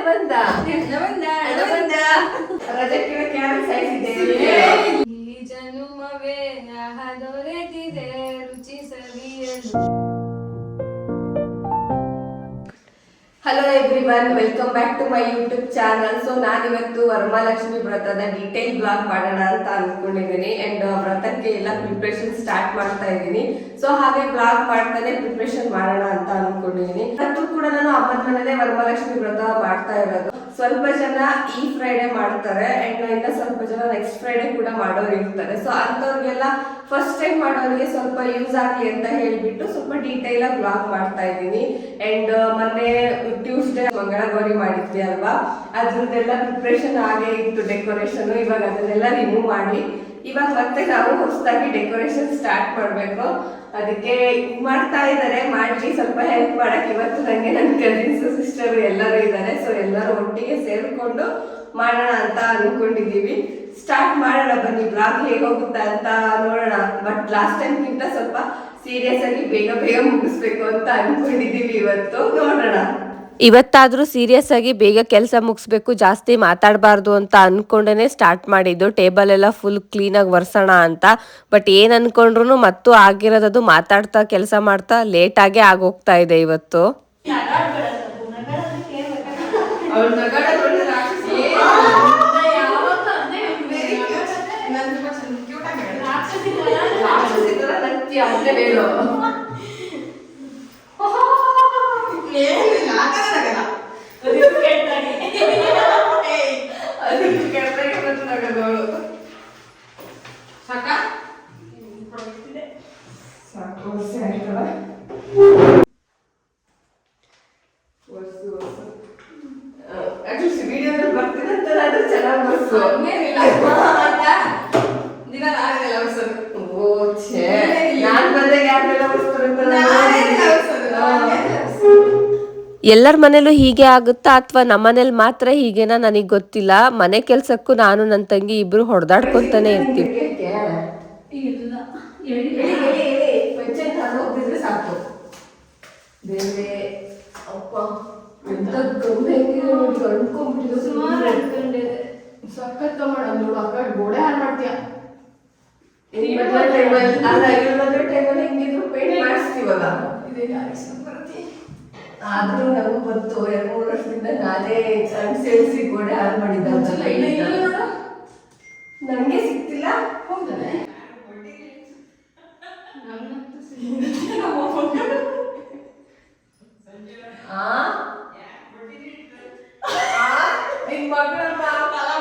ಬಂದ ರಜಕ್ಕೆ ಕ್ಯಾನ್ ಸಾಯಿಸಿದ್ದೇವೆ ಈ ಜನುಮವೇ ದೊರೆತಿದೆ ರುಚಿ ಸವಿಯಲು. Hello everyone, welcome back to my YouTube channel. So ನಾನಿವತ್ತು ವರಮಹಾಲಕ್ಷ್ಮಿ ವ್ರತದ ಡೀಟೇಲ್ ಬ್ಲಾಗ್ ಮಾಡೋಣ ಅಂತ ಅನ್ಕೊಂಡಿದ್ದೀನಿ. ಅಂಡ್ ವ್ರತಕ್ಕೆ ಎಲ್ಲ ಪ್ರಿಪ್ರೇಷನ್ ಸ್ಟಾರ್ಟ್ ಮಾಡ್ತಾ ಇದ್ದೀನಿ. ಸೊ ಹಾಗೆ ಬ್ಲಾಗ್ ಮಾಡ್ತಾನೆ ಪ್ರಿಪ್ರೇಷನ್ ಮಾಡೋಣ ಅಂತ ಅನ್ಕೊಂಡಿದ್ದೀನಿ. ಇವತ್ತು ಕೂಡ ನಾನು ಅಮ್ಮನ ಮನೇಲೆ ವರಮಹಾಲಕ್ಷ್ಮಿ ವ್ರತ ಮಾಡ್ತಾ ಇರೋದು. ಸ್ವಲ್ಪ ಜನ ಈ ಫ್ರೈಡೆ ಮಾಡ್ತಾರೆ ಅಂಡ್ ಇನ್ನ ಸ್ವಲ್ಪ ಜನ ನೆಕ್ಸ್ಟ್ ಫ್ರೈಡೆ ಕೂಡ ಮಾಡೋರು ಇರ್ತಾರೆ. ಸೊ ಅಂತವ್ರಿಗೆಲ್ಲ ಫಸ್ಟ್ ಟೈಮ್ ಮಾಡೋರಿಗೆ ಸ್ವಲ್ಪ ಯೂಸ್ ಆಗ್ಲಿ ಅಂತ ಹೇಳ್ಬಿಟ್ಟು ಸ್ವಲ್ಪ ಡೀಟೇಲ್ ಆಗಿ ಬ್ಲಾಗ್ ಮಾಡ್ತಾ ಇದ್ದೀನಿ. ಅಂಡ್ ಮೊನ್ನೆ ಟ್ಯೂಸ್ಡೇ ಮಂಗಳ ಗೌರಿ ಮಾಡಿದ್ವಿ ಅಲ್ವಾ, ಅದ್ರದ್ದೆಲ್ಲ ಪ್ರಿಪ್ರೇಷನ್ ಆಗೇ ಇತ್ತು, ಡೆಕೋರೇಷನ್. ಇವಾಗ ಅದನ್ನೆಲ್ಲ ರಿಮೂವ್ ಮಾಡಿ ಇವಾಗ ಮತ್ತೆ ನಾವು ಹೊಸದಾಗಿ ಡೆಕೋರೇಷನ್ ಸ್ಟಾರ್ಟ್ ಮಾಡ್ಬೇಕು. ಅದಕ್ಕೆ ಮಾಡ್ತಾ ಇದ್ದಾರೆ, ಮಾಡಿ ಸ್ವಲ್ಪ ಹೆಲ್ಪ್ ಮಾಡಕ್ ಇವತ್ತು ನಂಗೆ ನನ್ನ ಕಸಿನ್ಸ್ ಸಿಸ್ಟರ್ ಎಲ್ಲರೂ ಇದ್ದಾರೆ. ಸೊ ಎಲ್ಲರೂ ಒಟ್ಟಿಗೆ ಸೇರ್ಕೊಂಡು ಮಾಡೋಣ ಅಂತ ಅನ್ಕೊಂಡಿದೀವಿ. ಸ್ಟಾರ್ಟ್ ಮಾಡೋಣ ಬನ್ನಿ, ಬ್ಲಾಗ್ ಹೇಗೆ ಹೋಗುತ್ತಾ ಅಂತ ನೋಡೋಣ. ಬಟ್ ಲಾಸ್ಟ್ ಟೈಮ್ಗಿಂತ ಸ್ವಲ್ಪ ಸೀರಿಯಸ್ ಆಗಿ ಬೇಗ ಬೇಗ ಮುಗಿಸ್ಬೇಕು ಅಂತ ಅನ್ಕೊಂಡಿದೀವಿ. ಇವತ್ತು ನೋಡೋಣ. ಇವತ್ತಾದರೂ ಸೀರಿಯಸ್ ಆಗಿ ಬೇಗ ಕೆಲಸ ಮುಗಿಸ್ಬೇಕು, ಜಾಸ್ತಿ ಮಾತಾಡಬಾರ್ದು ಅಂತ ಅನ್ಕೊಂಡೇ ಸ್ಟಾರ್ಟ್ ಮಾಡಿದ್ದು. ಟೇಬಲ್ ಎಲ್ಲ ಫುಲ್ ಕ್ಲೀನಾಗಿ ಒರೆಸೋಣ ಅಂತ. ಬಟ್ ಏನು ಅನ್ಕೊಂಡ್ರು ಮತ್ತು ಆಗಿರೋದು ಮಾತಾಡ್ತಾ ಕೆಲಸ ಮಾಡ್ತಾ ಲೇಟಾಗೇ ಆಗೋಗ್ತಾ ಇದೆ ಇವತ್ತು. ವಿಡಿಯೋದಲ್ಲಿ ಬರ್ತಿದಂತ ಚೆನ್ನಾಗಿ ಬರ್ಸು. ಎಲ್ಲರ ಮನೇಲೂ ಹೀಗೆ ಆಗುತ್ತಾ ಅಥವಾ ನಮ್ಮನೇಲಿ ಮಾತ್ರ ಹೀಗೇನಾ ನನಗೆ ಗೊತ್ತಿಲ್ಲ. ಮನೆ ಕೆಲ್ಸಕ್ಕೂ ನಾನು ನನ್ನ ತಂಗಿ ಇಬ್ರು ಹೊಡೆದಾಡ್ಕೊತಾನೆ ಇರ್ತೀವಿ. ಸಾಕು ಸಖತ್ ಮಾಡ ನೋಡು. ಅಕ್ಕ ಗೋಡೆ ಹಾಳು ಮಾಡ್ತೀಯ. ಟೈಮಲ್ಲಿ ಹೆಂಗಿದ್ರು ಪೇಂಟ್ ಮಾಡಿಸ್ತೀವಲ್ಲ, ಆದ್ರೂ ನಮಗೂ ಬಂತು. 2-3 ವರ್ಷದಿಂದ ನಾನೇ ಸೇರಿಸಿ ಗೋಡೆ ಹಾಳು ಮಾಡಿದ್ದ. ನನಗೆ ಸಿಕ್ತಿಲ್ಲ. ಹೌದಲ್ಲ, ನಿನ್ ಮಗಳನ್ನ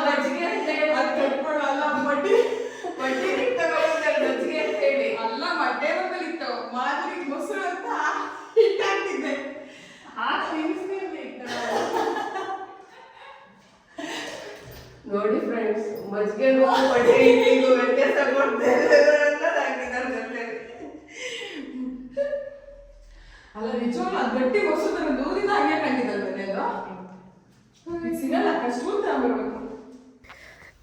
ಬಜ್ಜಿಗೆ ಅಂತ ಹೇಳಿ ಕಟ್ಕೊಳಲ್ಲ. ಬಡ್ಡಿ ಬಜ್ಜಿಗೆ ಅಂತ ಹೇಳಿ ಅಲ್ಲ, ಮಡ್ಡೆ ಬಂದಿತ್ತು ಮಾದರಿ ಮೊಸರು ಅಂತ ಹಿಟ್ಟಾಗ್ತಿದ್ದೆ. ನೋಡಿ ಫ್ರೆಂಡ್ಸ್, ಮಜ್ಜಿಗೆ ಬಡ್ಡಿ ಹಿಟ್ಟಿಗೂ ವ್ಯತ್ಯಾಸ ಕೊಡ್ತೇವೆ. ಅಲ್ಲ ನಿಜವಲ್ಲ, ಗಟ್ಟಿ ಮೊಸರು ದೂರಿಂದ ಹಾಗೆ ಕಂಡಿದ್ದಲ್ವೇ ಅದು ಸಿಗಲ್ಲ, ಕಷ್ಟ ತಗೊಳ್ಬೇಕು.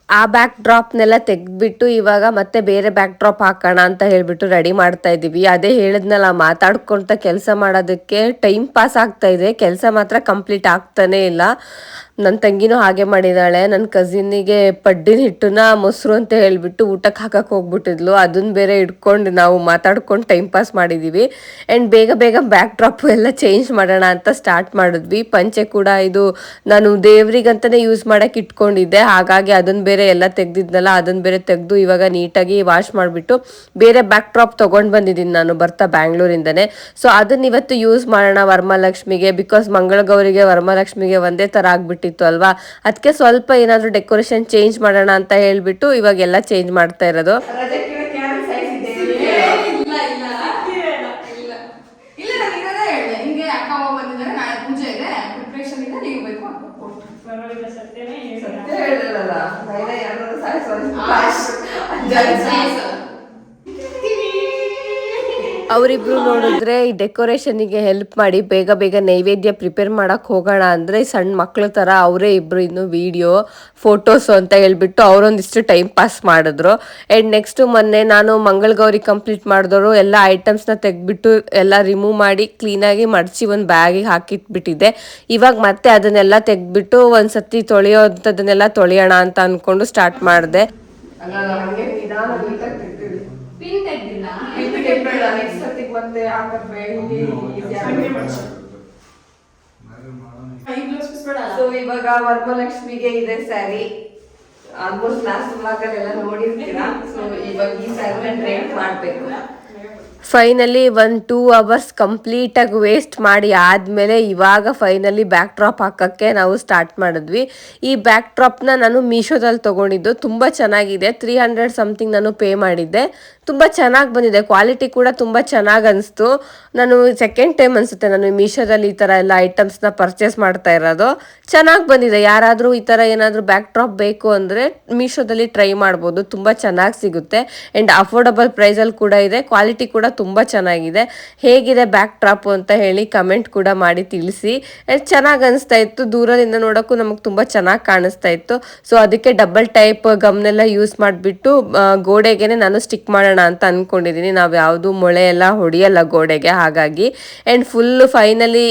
ಆ ಬ್ಯಾಕ್ ಡ್ರಾಪ್ನೆಲ್ಲ ತೆಗೆದ್ಬಿಟ್ಟು ಇವಾಗ ಮತ್ತೆ ಬೇರೆ ಬ್ಯಾಕ್ ಡ್ರಾಪ್ ಹಾಕೋಣ ಅಂತ ಹೇಳ್ಬಿಟ್ಟು ರೆಡಿ ಮಾಡ್ತಾ ಇದ್ದೀವಿ. ಅದೇ ಹೇಳಿದ್ನಲ್ಲ, ಮಾತಾಡ್ಕೊಂತ ಕೆಲಸ ಮಾಡೋದಕ್ಕೆ ಟೈಮ್ ಪಾಸ್ ಆಗ್ತಾ ಇದೆ, ಕೆಲಸ ಮಾತ್ರ ಕಂಪ್ಲೀಟ್ ಆಗ್ತಾನೆ ಇಲ್ಲ. ನನ್ನ ತಂಗಿನೂ ಹಾಗೆ ಮಾಡಿದಾಳೆ. ನನ್ನ ಕಸಿನ್ನಿಗೆ ಪಡ್ಡಿನ ಹಿಟ್ಟನ್ನ ಮೊಸರು ಅಂತ ಹೇಳ್ಬಿಟ್ಟು ಊಟಕ್ಕೆ ಹಾಕಕ್ಕೆ ಹೋಗ್ಬಿಟ್ಟಿದ್ಲು. ಅದನ್ನ ಬೇರೆ ಇಟ್ಕೊಂಡು ನಾವು ಮಾತಾಡ್ಕೊಂಡು ಟೈಮ್ ಪಾಸ್ ಮಾಡಿದ್ದೀವಿ. ಆ್ಯಂಡ್ ಬೇಗ ಬೇಗ ಬ್ಯಾಕ್ ಡ್ರಾಪು ಎಲ್ಲ ಚೇಂಜ್ ಮಾಡೋಣ ಅಂತ ಸ್ಟಾರ್ಟ್ ಮಾಡಿದ್ವಿ. ಪಂಚೆ ಕೂಡ ಇದು ನಾನು ದೇವ್ರಿಗಂತಲೇ ಯೂಸ್ ಮಾಡೋಕ್ಕೆ ಇಟ್ಕೊಂಡಿದ್ದೆ, ಹಾಗಾಗಿ ಅದನ್ನು ಬೇರೆ ಎಲ್ಲ ತೆಗ್ದಿದ್ನಲ್ಲ, ಅದನ್ನು ಬೇರೆ ತೆಗೆದು ಇವಾಗ ನೀಟಾಗಿ ವಾಶ್ ಮಾಡಿಬಿಟ್ಟು ಬೇರೆ ಬ್ಯಾಕ್ ಡ್ರಾಪ್ ತೊಗೊಂಡು ಬಂದಿದ್ದೀನಿ ನಾನು ಬರ್ತಾ ಬ್ಯಾಂಗ್ಳೂರಿಂದನೇ. ಸೊ ಅದನ್ನ ಇವತ್ತು ಯೂಸ್ ಮಾಡೋಣ ವರಮಹಾಲಕ್ಷ್ಮಿಗೆ. ಬಿಕಾಸ್ ಮಂಗಳಗೌರಿಗೆ ವರಮಹಾಲಕ್ಷ್ಮಿಗೆ ಒಂದೇ ಥರ ಆಗ್ಬಿಟ್ಟಿತ್ತು ಅಲ್ವಾ, ಅದಕ್ಕೆ ಸ್ವಲ್ಪ ಏನಾದರೂ ಡೆಕೋರೇಷನ್ ಚೇಂಜ್ ಮಾಡೋಣ ಅಂತ ಹೇಳ್ಬಿಟ್ಟು ಇವಾಗೆಲ್ಲ ಚೇಂಜ್ ಮಾಡ್ತಾ ಇರೋದು. ಅವರಿಬ್ರು ನೋಡಿದ್ರೆ ಈ ಡೆಕೋರೇಷನ್ಗೆ ಹೆಲ್ಪ್ ಮಾಡಿ ಬೇಗ ಬೇಗ ನೈವೇದ್ಯ ಪ್ರಿಪೇರ್ ಮಾಡಕ್ ಹೋಗೋಣ ಅಂದ್ರೆ ಸಣ್ಣ ಮಕ್ಳ ತರ ಅವರೇ ಇಬ್ರು ಇನ್ನು ವಿಡಿಯೋ ಫೋಟೋಸ್ ಅಂತ ಹೇಳ್ಬಿಟ್ಟು ಅವರೊಂದಿಷ್ಟು ಟೈಮ್ ಪಾಸ್ ಮಾಡಿದ್ರು. ಅಂಡ್ ನೆಕ್ಸ್ಟ್ ಮೊನ್ನೆ ನಾನು ಮಂಗಳಗೌರಿ ಕಂಪ್ಲೀಟ್ ಮಾಡಿದವರು ಎಲ್ಲ ಐಟಮ್ಸ್ನ ತೆಗ್ಬಿಟ್ಟು ಎಲ್ಲ ರಿಮೂವ್ ಮಾಡಿ ಕ್ಲೀನಾಗಿ ಮಡಚಿ ಒಂದು ಬ್ಯಾಗಿಗೆ ಹಾಕಿಟ್ಬಿಟ್ಟಿದ್ದೆ. ಇವಾಗ ಮತ್ತೆ ಅದನ್ನೆಲ್ಲ ತೆಗ್ಬಿಟ್ಟು ಒಂದ್ಸತಿ ತೊಳೆಯೋಂಥದ್ದನ್ನೆಲ್ಲ ತೊಳೆಯೋಣ ಅಂತ ಅನ್ಕೊಂಡು ಸ್ಟಾರ್ಟ್ ಮಾಡಿದೆ. ಪಿನ್ ತೆಗ್ದಿಲ್ಲ ಸೊ ಇವಾಗ ವರಮಲಕ್ಷ್ಮಿಗೆ ಇದೆ ಸ್ಯಾರಿ ಆಲ್ಮೋಸ್ಟ್ ಲಾಸ್ಟ್ ಬ್ಲಾಗ್ ಅಲ್ಲೆಲ್ಲ ನೋಡಿರ್ತೀರಾ. ಸೊ ಇವಾಗ ಈ ಸ್ಯಾರಿ ಟ್ರೈನ್ ಮಾಡ್ಬೇಕು. ಫೈನಲಿ 1-2 ಅವರ್ಸ್ ಕಂಪ್ಲೀಟಾಗಿ ವೇಸ್ಟ್ ಮಾಡಿ ಆದಮೇಲೆ ಇವಾಗ ಫೈನಲಿ ಬ್ಯಾಕ್ ಡ್ರಾಪ್ ಹಾಕೋಕ್ಕೆ ನಾವು ಸ್ಟಾರ್ಟ್ ಮಾಡಿದ್ವಿ. ಈ ಬ್ಯಾಕ್ ಡ್ರಾಪ್ನ ನಾನು ಮೀಶೋದಲ್ಲಿ ತೊಗೊಂಡಿದ್ದು, ತುಂಬ ಚೆನ್ನಾಗಿದೆ. 300 ಸಮಥಿಂಗ್ ನಾನು ಪೇ ಮಾಡಿದ್ದೆ. ತುಂಬ ಚೆನ್ನಾಗಿ ಬಂದಿದೆ, ಕ್ವಾಲಿಟಿ ಕೂಡ ತುಂಬ ಚೆನ್ನಾಗಿ ಅನಿಸ್ತು. ನಾನು ಸೆಕೆಂಡ್ ಟೈಮ್ ಅನಿಸುತ್ತೆ ನಾನು ಮೀಶೋದಲ್ಲಿ ಈ ಥರ ಎಲ್ಲ ಐಟಮ್ಸ್ನ ಪರ್ಚೇಸ್ ಮಾಡ್ತಾ ಇರೋದು. ಚೆನ್ನಾಗಿ ಬಂದಿದೆ. ಯಾರಾದರೂ ಈ ಥರ ಏನಾದರೂ ಬ್ಯಾಕ್ ಡ್ರಾಪ್ ಬೇಕು ಅಂದರೆ ಮೀಶೋದಲ್ಲಿ ಟ್ರೈ ಮಾಡ್ಬೋದು, ತುಂಬ ಚೆನ್ನಾಗಿ ಸಿಗುತ್ತೆ. ಆ್ಯಂಡ್ ಅಫೋರ್ಡಬಲ್ ಪ್ರೈಸಲ್ಲಿ ಕೂಡ ಇದೆ, ಕ್ವಾಲಿಟಿ ಕೂಡ ತುಂಬ ಚೆನ್ನಾಗಿದೆ. ಹೇಗಿದೆ ಬ್ಯಾಕ್ ಡ್ರಾಪು ಅಂತ ಹೇಳಿ ಕಮೆಂಟ್ ಕೂಡ ಮಾಡಿ ತಿಳಿಸಿ. ಚೆನ್ನಾಗಿ ಅನಿಸ್ತಾ ಇತ್ತು, ದೂರದಿಂದ ನೋಡೋಕ್ಕೂ ನಮಗೆ ತುಂಬ ಚೆನ್ನಾಗಿ ಕಾಣಿಸ್ತಾ ಇತ್ತು. ಸೊ ಅದಕ್ಕೆ ಡಬಲ್ ಟೈಪ್ ಗಮ್ನೆಲ್ಲ ಯೂಸ್ ಮಾಡಿಬಿಟ್ಟು ಗೋಡೆಗೆ ನಾನು ಸ್ಟಿಕ್ ಮಾಡೋಣ ಅಂತ ಅಂದ್ಕೊಂಡಿದ್ದೀನಿ. ನಾವು ಯಾವುದು ಮೊಳೆ ಎಲ್ಲ ಹೊಡೆಯಲ್ಲ ಗೋಡೆಗೆ, ಹಾಗಾಗಿ. ಆ್ಯಂಡ್ ಫುಲ್ ಫೈನಲಿ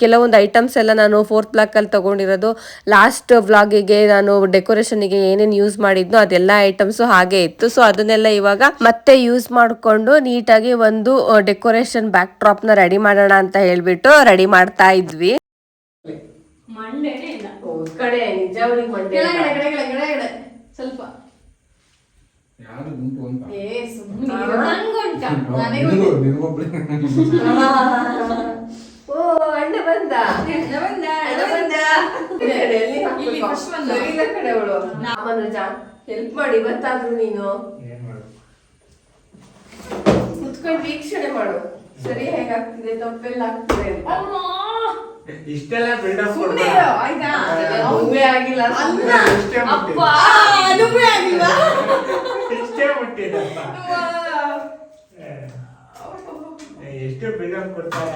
ಕೆಲವೊಂದು ಐಟಮ್ಸ್ ಎಲ್ಲ ನಾನು 4th ಬ್ಲಾಕಲ್ಲಿ ತೊಗೊಂಡಿರೋದು. ಲಾಸ್ಟ್ ವ್ಲಾಗಿಗೆ ನಾನು ಡೆಕೋರೇಷನ್ಗೆ ಏನೇನು ಯೂಸ್ ಮಾಡಿದ್ನೋ ಅದೆಲ್ಲ ಐಟಮ್ಸು ಹಾಗೆ ಇತ್ತು. ಸೊ ಅದನ್ನೆಲ್ಲ ಇವಾಗ ಮತ್ತೆ ಯೂಸ್ ಮಾಡಿಕೊಂಡು ನೀಟಾಗಿ ಒಂದು ಡೆಕೋರೇಷನ್ ಬ್ಯಾಕ್ ಡ್ರಾಪ್ ನ ರೆಡಿ ಮಾಡೋಣ ಅಂತ ಹೇಳ್ಬಿಟ್ಟು ರೆಡಿ ಮಾಡ್ತಾ ಇದ್ವಿ. ಮಂಡೇನೆ ಇಲ್ಲ ಕಡೆ ನಿಜವಾಗಿ ಮಂಡೆ ಕೆಳಗಡೆ ಸ್ವಲ್ಪ ಯಾರು ಗುಂಪು ಅಂತ ನಂಗುಂಟ ಓ ಅಣ್ಣ ಬಂದ ಕಡೆ ಅವಳು ಮನುಜ ಹೆಲ್ಪ್ ಮಾಡಿ ಇವತ್ತಾದ್ರು ನೀನು ಕುತ್ಕೊಂಡು ವೀಕ್ಷಣೆ ಮಾಡು, ಸರಿ ಹೇಗಾಗ್ತಿದೆ ತಪ್ಪೆಲ್ಲ ಆಗ್ತಿದೆ ಅಂತ. ಇಷ್ಟೆಲ್ಲ ಬಿಲ್ಡಪ್ ಆಯ್ತಾ ಮದುವೆ ಆಗಿಲ್ಲ ಅಪ್ಪ ಅನುಭವ ಆಗಿಲ್ಲ ಇಷ್ಟೇ ಮುಟ್ಟಿದಪ್ಪ ಎಷ್ಟು ಬಿಲ್ಡಪ್ ಕೊಡ್ತಾರೆ.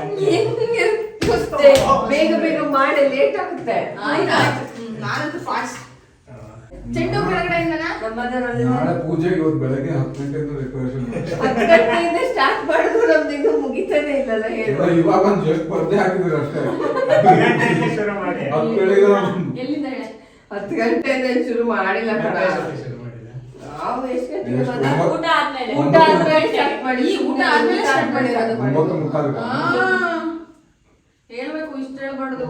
ಬೇಗ ಬೇಗ ಮಾಡಿ ಲೇಟ್ ಆಗುತ್ತೆ. ನಾನಂತೂ ಫಾಸ್ಟ್ ಚೆಂಡು ಕೆಳಗಡೆಯಿಂದನಾ ನಾಳೆ ಪೂಜೆಗೆ ಇವತ್ತು ಬೆಳಗ್ಗೆ 10 ಗಂಟೆಯಿಂದ ಡೆಕೋರೇಷನ್ 10 ಗಂಟೆಯಿಂದ ಸ್ಟಾರ್ಟ್ ಮಾಡಿದ್ರು ನಮ್ದು ಇನ್ನೂ ಮುಗಿತಾನೆ ಇಲ್ಲಲ್ಲ ಹೇಳು. ಇವಾಗ ಒಂದು ಜಸ್ಟ್ ಪರ್ದೆ ಹಾಕಿದ್ರು ಅಷ್ಟೇ. ಶುರು ಮಾಡಿ ಎಲ್ಲಿಂದ ಹೇಳ 10 ಗಂಟೆಯಿಂದ ಶುರು ಮಾಡಿಲ್ಲ ಕಣ. ಶುರು ಮಾಡಿಲ್ಲ. ನಾವು ಎಷ್ಟು ಗಂಟೆಗೆ ಎಷ್ಟು? ಬಂದ? ಊಟ ಆದ್ಮೇಲೆ ಊಟ ಆದ್ಮೇಲೆ ಸ್ಟಾರ್ಟ್ ಮಾಡಿ. ಈ ಊಟ ಆದ್ಮೇಲೆ ಸ್ಟಾರ್ಟ್ ಮಾಡಿರೋದು. 9:45 ಹೇಳ್ಬೇಕು, ಇಷ್ಟ ಹೇಳ್ಬಾರ್ದು.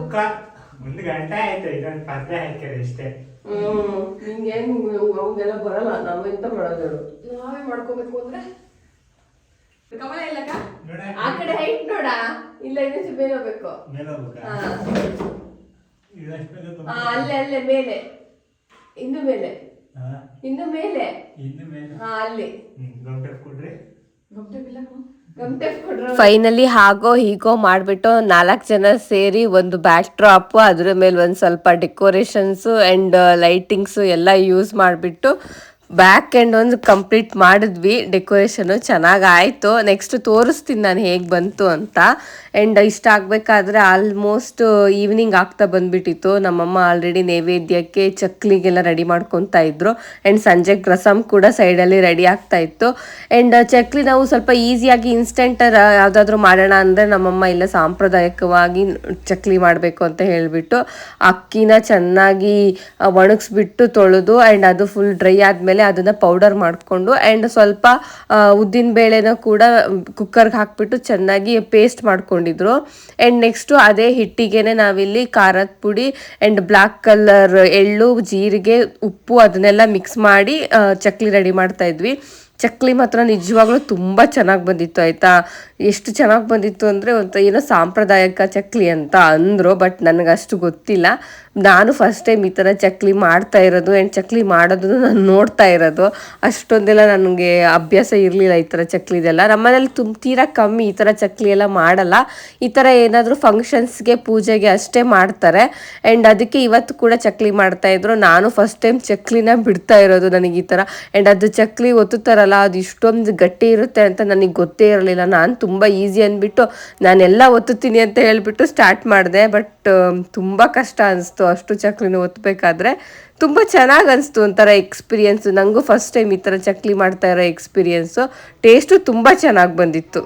1 ಗಂಟೆ ಆಯ್ತು, ಇದೊಂದು ಪರ್ದೆ ಹಾಕಿರಿ ಅಷ್ಟೇ. ನಿಂಗೇನ್ ಅವಂಗೆಲ್ಲ ಬರಲ್ಲ, ನಾವು ಎಂತ ಮಾಡೋದು? ನಾವೇ ಮಾಡ್ಕೋಬೇಕು ಅಂದ್ರೆ ಕಮಲ ಇಲ್ಲಕ್ಕ ನೋಡ ಆ ಕಡೆ ಹೈಟ್ ನೋಡ, ಇಲ್ಲ ಇನ್ನೊಂದು ಮೇಲೆ ಹೋಗ್ಬೇಕು. ಮೇಲೆ ಹೋಗ್ಬೇಕಾ? ಹಾ. ಇದಷ್ಟು ತುಂಬ ಅಲ್ಲೇ ಅಲ್ಲೇ ಮೇಲೆ, ಇನ್ನು ಮೇಲೆ, ಹಾ, ಇನ್ನು ಮೇಲೆ. ಇನ್ನು ಮೇಲೆ. ಹಾ ಅಲ್ಲಿ ಗಂಟೆ ಕೊಡ್ರಿ. ಗೊತ್ತೇ ಬಿಲ್ಲಕ್ಕ ಗಮಟೆ ಕೊಡ್ರ. ಫೈನಲಿ ಹಾಗೋ ಹೀಗೋ ಮಾಡಿಬಿಟ್ಟು 4 ಜನ ಸೇರಿ ಒಂದು ಬ್ಯಾಕ್ ಡ್ರಾಪು, ಅದ್ರ ಮೇಲೆ ಒಂದು ಸ್ವಲ್ಪ ಡೆಕೋರೇಷನ್ಸು ಆ್ಯಂಡ್ ಲೈಟಿಂಗ್ಸು ಎಲ್ಲ ಯೂಸ್ ಮಾಡಿಬಿಟ್ಟು ಬ್ಯಾಕ್ ಆ್ಯಂಡ್ ಒಂದು ಕಂಪ್ಲೀಟ್ ಮಾಡಿದ್ವಿ. ಡೆಕೋರೇಷನು ಚೆನ್ನಾಗಾಯಿತು. ನೆಕ್ಸ್ಟ್ ತೋರಿಸ್ತೀನಿ ನಾನು ಹೇಗೆ ಬಂತು ಅಂತ. ಆ್ಯಂಡ್ ಇಷ್ಟ ಆಗಬೇಕಾದ್ರೆ ಆಲ್ಮೋಸ್ಟ್ ಈವ್ನಿಂಗ್ ಆಗ್ತಾ ಬಂದುಬಿಟ್ಟಿತ್ತು. ನಮ್ಮಮ್ಮ ಆಲ್ರೆಡಿ ನೈವೇದ್ಯಕ್ಕೆ ಚಕ್ಲಿಗೆಲ್ಲ ರೆಡಿ ಮಾಡ್ಕೊತಾ ಇದ್ರು. ಆ್ಯಂಡ್ ಸಂಜೆಗೆ ರಸಮ್ ಕೂಡ ಸೈಡಲ್ಲಿ ರೆಡಿ ಆಗ್ತಾ ಇತ್ತು. ಆ್ಯಂಡ್ ಚಕ್ಲಿ ನಾವು ಸ್ವಲ್ಪ ಈಸಿಯಾಗಿ ಇನ್ಸ್ಟೆಂಟ್ ಯಾವುದಾದ್ರೂ ಮಾಡೋಣ ಅಂದರೆ ನಮ್ಮಮ್ಮ ಇಲ್ಲ ಸಾಂಪ್ರದಾಯಿಕವಾಗಿ ಚಕ್ಲಿ ಮಾಡಬೇಕು ಅಂತ ಹೇಳಿಬಿಟ್ಟು ಅಕ್ಕಿನ ಚೆನ್ನಾಗಿ ಒಣಗಿಸ್ಬಿಟ್ಟು ತೊಳೆದು ಆ್ಯಂಡ್ ಅದು ಫುಲ್ ಡ್ರೈ ಆದಮೇಲೆ ಅದನ್ನು ಪೌಡರ್ ಮಾಡಿಕೊಂಡು ಆ್ಯಂಡ್ ಸ್ವಲ್ಪ ಉದ್ದಿನ ಬೇಳೆನ ಕೂಡ ಕುಕ್ಕರ್ಗೆ ಹಾಕ್ಬಿಟ್ಟು ಚೆನ್ನಾಗಿ ಪೇಸ್ಟ್ ಮಾಡ್ಕೊಂಡಿದ್ರು. ಆ್ಯಂಡ್ ನೆಕ್ಸ್ಟು ಅದೇ ಹಿಟ್ಟಿಗೆನೆ ನಾವಿಲ್ಲಿ ಖಾರದ ಪುಡಿ ಆ್ಯಂಡ್ ಬ್ಲ್ಯಾಕ್ ಕಲರ್ ಎಳ್ಳು, ಜೀರಿಗೆ, ಉಪ್ಪು ಅದನ್ನೆಲ್ಲ ಮಿಕ್ಸ್ ಮಾಡಿ ಚಕ್ಲಿ ರೆಡಿ ಮಾಡ್ತಾ ಇದ್ವಿ. ಚಕ್ಲಿ ಮಾತ್ರ ನಿಜವಾಗ್ಲೂ ತುಂಬ ಚೆನ್ನಾಗಿ ಬಂದಿತ್ತು ಆಯಿತಾ. ಎಷ್ಟು ಚೆನ್ನಾಗಿ ಬಂದಿತ್ತು ಅಂದರೆ ಒಂದು ಏನೋ ಸಾಂಪ್ರದಾಯಿಕ ಚಕ್ಲಿ ಅಂತ ಅಂದರು, ಬಟ್ ನನಗೆ ಅಷ್ಟು ಗೊತ್ತಿಲ್ಲ. ನಾನು ಫಸ್ಟ್ ಟೈಮ್ ಈ ಥರ ಚಕ್ಲಿ ಮಾಡ್ತಾ ಇರೋದು ಆ್ಯಂಡ್ ಚಕ್ಲಿ ಮಾಡೋದನ್ನು ನಾನು ನೋಡ್ತಾ ಇರೋದು. ಅಷ್ಟೊಂದೆಲ್ಲ ನನಗೆ ಅಭ್ಯಾಸ ಇರಲಿಲ್ಲ ಈ ಥರ ಚಕ್ಲಿದೆಲ್ಲ. ನಮ್ಮನೇಲಿ ತೀರಾ ಕಮ್ಮಿ ಈ ಥರ ಚಕ್ಲಿ ಎಲ್ಲ ಮಾಡಲ್ಲ. ಈ ಥರ ಏನಾದರೂ ಫಂಕ್ಷನ್ಸ್ಗೆ ಪೂಜೆಗೆ ಅಷ್ಟೇ ಮಾಡ್ತಾರೆ. ಆ್ಯಂಡ್ ಅದಕ್ಕೆ ಇವತ್ತು ಕೂಡ ಚಕ್ಲಿ ಮಾಡ್ತಾಯಿದ್ರು. ನಾನು ಫಸ್ಟ್ ಟೈಮ್ ಚಕ್ಲಿನ ಬಿಡ್ತಾ ಇರೋದು ನನಗೆ ಈ ಥರ. ಆ್ಯಂಡ್ ಅದು ಚಕ್ಲಿ ಒತ್ತುತ್ತಾರಲ್ಲ ಮಾಡ್ತಾರಲ್ಲ ಅದು ಇಷ್ಟೊಂದು ಗಟ್ಟಿ ಇರುತ್ತೆ ಅಂತ ನನಗೆ ಗೊತ್ತೇ ಇರಲಿಲ್ಲ. ನಾನು ತುಂಬ ಈಸಿ ಅಂದ್ಬಿಟ್ಟು ನಾನೆಲ್ಲ ಒತ್ತುತ್ತೀನಿ ಅಂತ ಹೇಳ್ಬಿಟ್ಟು ಸ್ಟಾರ್ಟ್ ಮಾಡಿದೆ. ಬಟ್ ತುಂಬ ಕಷ್ಟ ಅನಿಸ್ತು ಅಷ್ಟು ಚಕ್ಲಿನ ಒತ್ತಬೇಕಾದ್ರೆ. ತುಂಬ ಚೆನ್ನಾಗಿ ಅನಿಸ್ತು, ಒಂಥರ ಎಕ್ಸ್ಪೀರಿಯೆನ್ಸು. ನನಗೂ ಫಸ್ಟ್ ಟೈಮ್ ಈ ಥರ ಚಕ್ಲಿ ಮಾಡ್ತಾ ಇರೋ ಎಕ್ಸ್ಪೀರಿಯೆನ್ಸು. ಟೇಸ್ಟು ತುಂಬ ಚೆನ್ನಾಗಿ ಬಂದಿತ್ತು.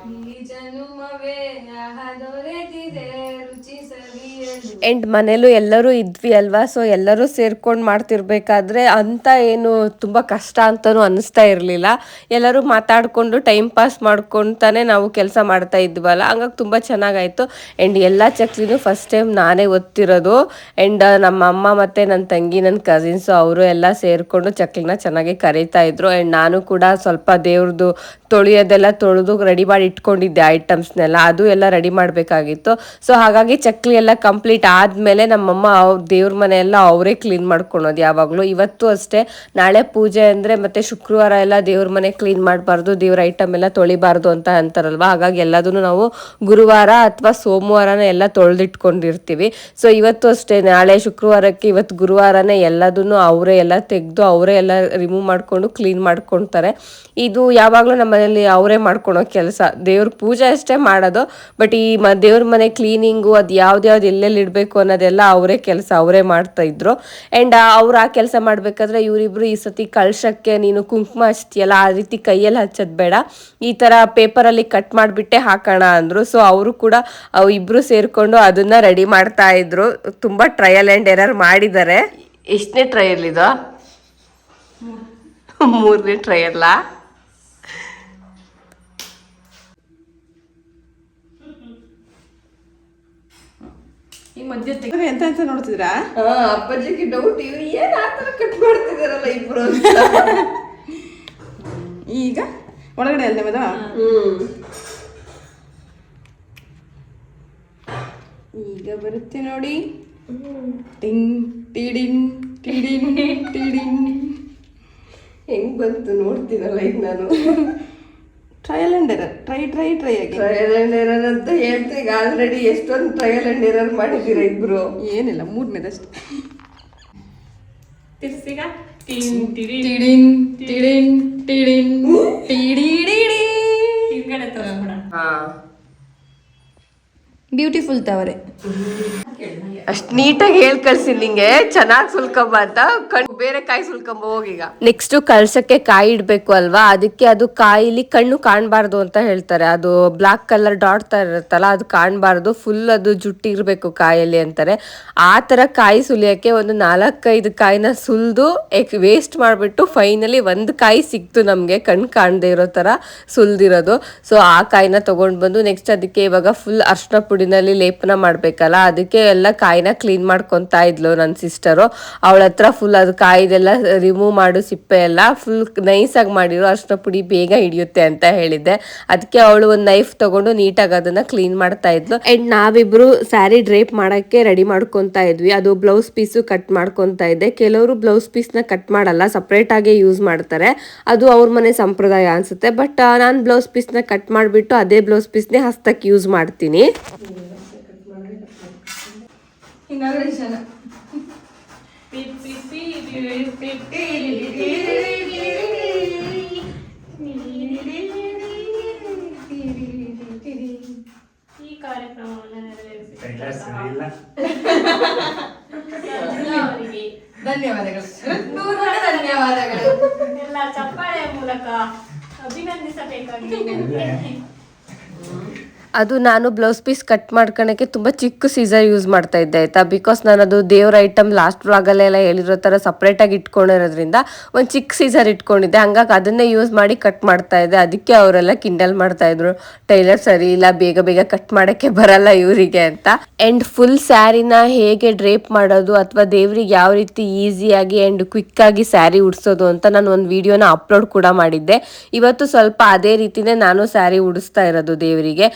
ಆ್ಯಂಡ್ ಮನೇಲೂ ಎಲ್ಲರೂ ಇದ್ವಿ ಅಲ್ವಾ, ಸೊ ಎಲ್ಲರೂ ಸೇರ್ಕೊಂಡು ಮಾಡ್ತಿರ್ಬೇಕಾದ್ರೆ ಅಂತ ಏನು ತುಂಬ ಕಷ್ಟ ಅಂತಲೂ ಅನ್ನಿಸ್ತಾ ಇರಲಿಲ್ಲ. ಎಲ್ಲರೂ ಮಾತಾಡಿಕೊಂಡು ಟೈಮ್ ಪಾಸ್ ಮಾಡ್ಕೊತಾನೆ ನಾವು ಕೆಲಸ ಮಾಡ್ತಾ ಇದ್ವಲ್ಲ, ಹಂಗಾಗಿ ತುಂಬ ಚೆನ್ನಾಗಾಯಿತು. ಆ್ಯಂಡ್ ಎಲ್ಲ ಚಕ್ಲಿನೂ ಫಸ್ಟ್ ಟೈಮ್ ನಾನೇ ಒತ್ತಿರೋದು. ಆ್ಯಂಡ್ ನಮ್ಮ ಅಮ್ಮ ಮತ್ತು ನನ್ನ ತಂಗಿ, ನನ್ನ ಕಸಿನ್ಸು ಅವರು ಎಲ್ಲ ಸೇರಿಕೊಂಡು ಚಕ್ಲಿನ ಚೆನ್ನಾಗಿ ಕರೀತಾ ಇದ್ರು. ಆ್ಯಂಡ್ ನಾನು ಕೂಡ ಸ್ವಲ್ಪ ದೇವ್ರದ್ದು ತೊಳೆಯೋದೆಲ್ಲ ತೊಳೆದು ರೆಡಿ ಮಾಡಿ ಇಟ್ಕೊಂಡಿದ್ದೆ ಐಟಮ್ಸ್ನೆಲ್ಲ, ಅದು ಎಲ್ಲ ರೆಡಿ ಮಾಡಬೇಕಾಗಿತ್ತು. ಸೊ ಹಾಗಾಗಿ ಚಕ್ಲಿ ಎಲ್ಲ ಕಂಪ್ಲೀಟ್ ಆದಮೇಲೆ ನಮ್ಮಮ್ಮ ದೇವ್ರ ಮನೆ ಎಲ್ಲ ಅವರೇ ಕ್ಲೀನ್ ಮಾಡ್ಕೊಳೋದು ಯಾವಾಗಲೂ. ಇವತ್ತು ಅಷ್ಟೇ, ನಾಳೆ ಪೂಜೆ ಅಂದರೆ ಮತ್ತು ಶುಕ್ರವಾರ ಎಲ್ಲ ದೇವ್ರ ಮನೆ ಕ್ಲೀನ್ ಮಾಡಬಾರ್ದು, ದೇವ್ರ ಐಟಮ್ ಎಲ್ಲ ತೊಳಿಬಾರ್ದು ಅಂತ ಅಂತಾರಲ್ವ. ಹಾಗಾಗಿ ಎಲ್ಲದನ್ನು ನಾವು ಗುರುವಾರ ಅಥವಾ ಸೋಮವಾರನೇ ಎಲ್ಲ ತೊಳೆದಿಟ್ಕೊಂಡಿರ್ತೀವಿ. ಸೊ ಇವತ್ತು ಅಷ್ಟೇ, ನಾಳೆ ಶುಕ್ರವಾರಕ್ಕೆ ಇವತ್ತು ಗುರುವಾರನೇ ಎಲ್ಲದನ್ನು ಅವರೇ ಎಲ್ಲ ತೆಗೆದು ಅವರೇ ಎಲ್ಲ ರಿಮೂವ್ ಮಾಡಿಕೊಂಡು ಕ್ಲೀನ್ ಮಾಡ್ಕೊಳ್ತಾರೆ. ಇದು ಯಾವಾಗಲೂ ನಮ್ಮ ಮನೇಲಿ ಅವರೇ ಮಾಡ್ಕೊಳೋ ಕೆಲಸ. ದೇವ್ರ ಪೂಜೆ ಅಷ್ಟೇ ಮಾಡೋದು, ಬಟ್ ಈ ದೇವ್ರ ಮನೆ ಕ್ಲೀನಿಂಗು ಅದು ಯಾವ್ದು ಎಲ್ಲೆಲ್ಲಿ ಇಡಬೇಕು ಅನ್ನೋದೆಲ್ಲ ಅವರೇ ಕೆಲಸ, ಅವರೇ ಮಾಡ್ತಾ ಇದ್ರು. ಆ್ಯಂಡ್ ಅವ್ರು ಆ ಕೆಲಸ ಮಾಡಬೇಕಾದ್ರೆ ಇವರಿಬ್ರು ಈ ಸತಿ ಕಳಶಕ್ಕೆ ನೀನು ಕುಂಕುಮ ಹಚ್ತೀಯಲ್ಲ, ಆ ರೀತಿ ಕೈಯಲ್ಲಿ ಹಚ್ಚೋದು ಬೇಡ, ಈ ಥರ ಪೇಪರಲ್ಲಿ ಕಟ್ ಮಾಡಿಬಿಟ್ಟೆ ಹಾಕೋಣ ಅಂದರು. ಸೊ ಅವರು ಕೂಡ ಇಬ್ಬರು ಸೇರಿಕೊಂಡು ಅದನ್ನು ರೆಡಿ ಮಾಡ್ತಾ ಇದ್ರು. ತುಂಬ ಟ್ರಯಲ್ ಆ್ಯಂಡ್ ಎರರ್ ಮಾಡಿದ್ದಾರೆ. ಎಷ್ಟನೇ ಟ್ರಯಲ್ ಇದು? 3ನೇ ಟ್ರಯಲ್ಲ. ಈ ಮಧ್ಯೆ ಎಂತ ಅಂತ ನೋಡ್ತಿದ್ರಾ? ಅಪ್ಪಾಜಿಗೆ ಡೌಟ್, ಇವ್ರು ಏನ್ ಆ ಥರ ಕಟ್ ಮಾಡ್ತಿದಾರಲ್ಲ ಇಬ್ರು ಅಂತ. ಈಗ ಒಳಗಡೆ ಅಲ್ದೆ ಮದ. ಈಗ ಬರುತ್ತೆ ನೋಡಿ. ಟಿಂಗ್ ಟಿಡಿನ್ ಟಿಡಿನ್ ಟಿಡಿನ್. ಹೆಂಗ್ ಬಂತು ನೋಡ್ತೀನಲ್ಲ ಈಗ ನಾನು. ಟ್ರಯಲ್ ಆ್ಯಂಡ್ ಎರರ್, ಟ್ರೈ ಆಗಿ. ಟ್ರಯಲ್ ಅಂಡ್ ಎರರ್ ಅಂತ ಹೇಳ್ತಾ ಈಗ ಆಲ್ರೆಡಿ ಎಷ್ಟೊಂದು ಟ್ರಯಲ್ ಅಂಡ್ ಎರರ್ ಮಾಡಿದ್ದೀರಾ ಇಬ್ರು. ಏನಿಲ್ಲ, 3ನೇದಷ್ಟೇ. ತಿರ್ಸಿಗ ಟಿಡಿನ್ ಟಿಡಿನ್ ಟಿಡಿನ್ ಟಿಡಿಡಿಡಿ. ಹಿಂದ್ಗಡೆ ತೋರಿಸ್ಬಿಡ. ಬ್ಯೂಟಿಫುಲ್ ತವರೆ. ಅಷ್ಟು ನೀಟಾಗಿ ಹೇಳಿ ಕಳ್ಸಿ ನಿಂಗೆ, ಚೆನ್ನಾಗಿ ಸುಲ್ಕೊಂಬ ಅಂತ. ಕಣ್ಣು ಬೇರೆ ಕಾಯಿ ಸುಲ್ಕೊಂಬ ಹೋಗೀಗ. ನೆಕ್ಸ್ಟ್ ಕಳ್ಸಕ್ಕೆ ಕಾಯಿ ಇಡಬೇಕು ಅಲ್ವಾ, ಅದಕ್ಕೆ ಅದು ಕಾಯಿಲಿ ಕಣ್ಣು ಕಾಣಬಾರ್ದು ಅಂತ ಹೇಳ್ತಾರೆ. ಅದು ಬ್ಲಾಕ್ ಕಲರ್ ಡಾಟ್ ತರ ಇರುತ್ತಲ್ಲ, ಅದು ಕಾಣಬಾರ್ದು, ಫುಲ್ ಅದು ಜುಟ್ಟಿರ್ಬೇಕು ಕಾಯಲ್ಲಿ ಅಂತಾರೆ. ಆ ಥರ ಕಾಯಿ ಸುಲಿಯೋಕ್ಕೆ ಒಂದು 4-5 ಕಾಯಿನ ಸುಲಿದು ವೇಸ್ಟ್ ಮಾಡಿಬಿಟ್ಟು ಫೈನಲಿ ಒಂದು ಕಾಯಿ ಸಿಕ್ತು ನಮಗೆ, ಕಣ್ಣು ಕಾಣದೇ ಇರೋ ಥರ ಸುಲಿದಿರೋದು. ಸೊ ಆ ಕಾಯಿನ ತೊಗೊಂಡು ಬಂದು ನೆಕ್ಸ್ಟ್ ಅದಕ್ಕೆ ಇವಾಗ ಫುಲ್ ಅರ್ಶಿನ ಪುಡಿನಲ್ಲಿ ಲೇಪನ ಮಾಡಬೇಕಲ್ಲ, ಅದಕ್ಕೆ ಎಲ್ಲ ಕಾಯಿನ ಕ್ಲೀನ್ ಮಾಡ್ಕೊತಾ ಇದ್ಲು ನನ್ನ ಸಿಸ್ಟರು. ಅವಳ ಹತ್ರ ಫುಲ್ ಅದು ಕಾಯಿದೆಲ್ಲ ರಿಮೂವ್ ಮಾಡು, ಸಿಪ್ಪೆ ಎಲ್ಲ ಫುಲ್ ನೈಸಾಗಿ ಮಾಡಿರೋ, ಅರ್ಶಿನ ಪುಡಿ ಬೇಗ ಹಿಡಿಯುತ್ತೆ ಅಂತ ಹೇಳಿದ್ದೆ. ಅದಕ್ಕೆ ಅವಳು ಒಂದು ನೈಫ್ ತಗೊಂಡು ನೀಟಾಗಿ ಅದನ್ನ ಕ್ಲೀನ್ ಮಾಡ್ತಾ ಇದ್ಲು. ಆ್ಯಂಡ್ ನಾವಿಬ್ರು ಸ್ಯಾರಿ ಡ್ರೇಪ್ ಮಾಡೋಕ್ಕೆ ರೆಡಿ ಮಾಡ್ಕೊತಾ ಇದ್ವಿ. ಅದು ಬ್ಲೌಸ್ ಪೀಸು ಕಟ್ ಮಾಡ್ಕೊತಾ ಇದ್ದೆ. ಕೆಲವರು ಬ್ಲೌಸ್ ಪೀಸ್ನ ಕಟ್ ಮಾಡಲ್ಲ, ಸಪ್ರೇಟಾಗೇ ಯೂಸ್ ಮಾಡ್ತಾರೆ, ಅದು ಅವ್ರ ಮನೆ ಸಂಪ್ರದಾಯ ಅನಿಸುತ್ತೆ. ಬಟ್ ನಾನು ಬ್ಲೌಸ್ ಪೀಸ್ನ ಕಟ್ ಮಾಡಿಬಿಟ್ಟು ಅದೇ ಬ್ಲೌಸ್ ಪೀಸ್ನೇ ಹಸ್ತಕ್ಕೆ ಯೂಸ್ ಮಾಡ್ತೀನಿ. ಹಿಂಗಾದ್ರೆ ಜನ ಈ ಕಾರ್ಯಕ್ರಮವನ್ನು ನೆರವೇರಿಸಿದ ಅವರಿಗೆ ಧನ್ಯವಾದಗಳು, ಧನ್ಯವಾದಗಳು. ಎಲ್ಲ ಚಪ್ಪಾಳೆಯ ಮೂಲಕ ಅಭಿನಂದಿಸಬೇಕಾಗಿದೆ. ಅದು ನಾನು ಬ್ಲೌಸ್ ಪೀಸ್ ಕಟ್ ಮಾಡ್ಕೊಳಕ್ಕೆ ತುಂಬ ಚಿಕ್ಕ ಸೀಸರ್ ಯೂಸ್ ಮಾಡ್ತಾ ಇದ್ದೆ ಆಯಿತಾ. ಬಿಕಾಸ್ ನಾನು ಅದು ದೇವ್ರ ಐಟಮ್ ಲಾಸ್ಟ್ ವ್ಲಾಗಲ್ಲೆಲ್ಲ ಹೇಳಿರೋ ಥರ ಸಪ್ರೇಟಾಗಿ ಇಟ್ಕೊಂಡಿರೋದ್ರಿಂದ ಒಂದು ಚಿಕ್ಕ ಸೀಸರ್ ಇಟ್ಕೊಂಡಿದ್ದೆ, ಹಂಗಾಗಿ ಅದನ್ನೇ ಯೂಸ್ ಮಾಡಿ ಕಟ್ ಮಾಡ್ತಾ ಇದ್ದೆ. ಅದಕ್ಕೆ ಅವರೆಲ್ಲ ಕಿಂಡಲ್ ಮಾಡ್ತಾಯಿದ್ರು, ಟೈಲರ್ ಸರಿ ಇಲ್ಲ, ಬೇಗ ಬೇಗ ಕಟ್ ಮಾಡೋಕ್ಕೆ ಬರಲ್ಲ ಇವರಿಗೆ ಅಂತ. ಆ್ಯಂಡ್ ಫುಲ್ ಸ್ಯಾರಿನ ಹೇಗೆ ಡ್ರೇಪ್ ಮಾಡೋದು ಅಥವಾ ದೇವ್ರಿಗೆ ಯಾವ ರೀತಿ ಈಸಿಯಾಗಿ ಆ್ಯಂಡ್ ಕ್ವಿಕ್ಕಾಗಿ ಸ್ಯಾರಿ ಉಡಿಸೋದು ಅಂತ ನಾನು ಒಂದು ವಿಡಿಯೋನ ಅಪ್ಲೋಡ್ ಕೂಡ ಮಾಡಿದ್ದೆ. ಇವತ್ತು ಸ್ವಲ್ಪ ಅದೇ ರೀತಿನೇ ನಾನು ಸ್ಯಾರಿ ಉಡಿಸ್ತಾ ಇರೋದು ದೇವರಿಗೆ.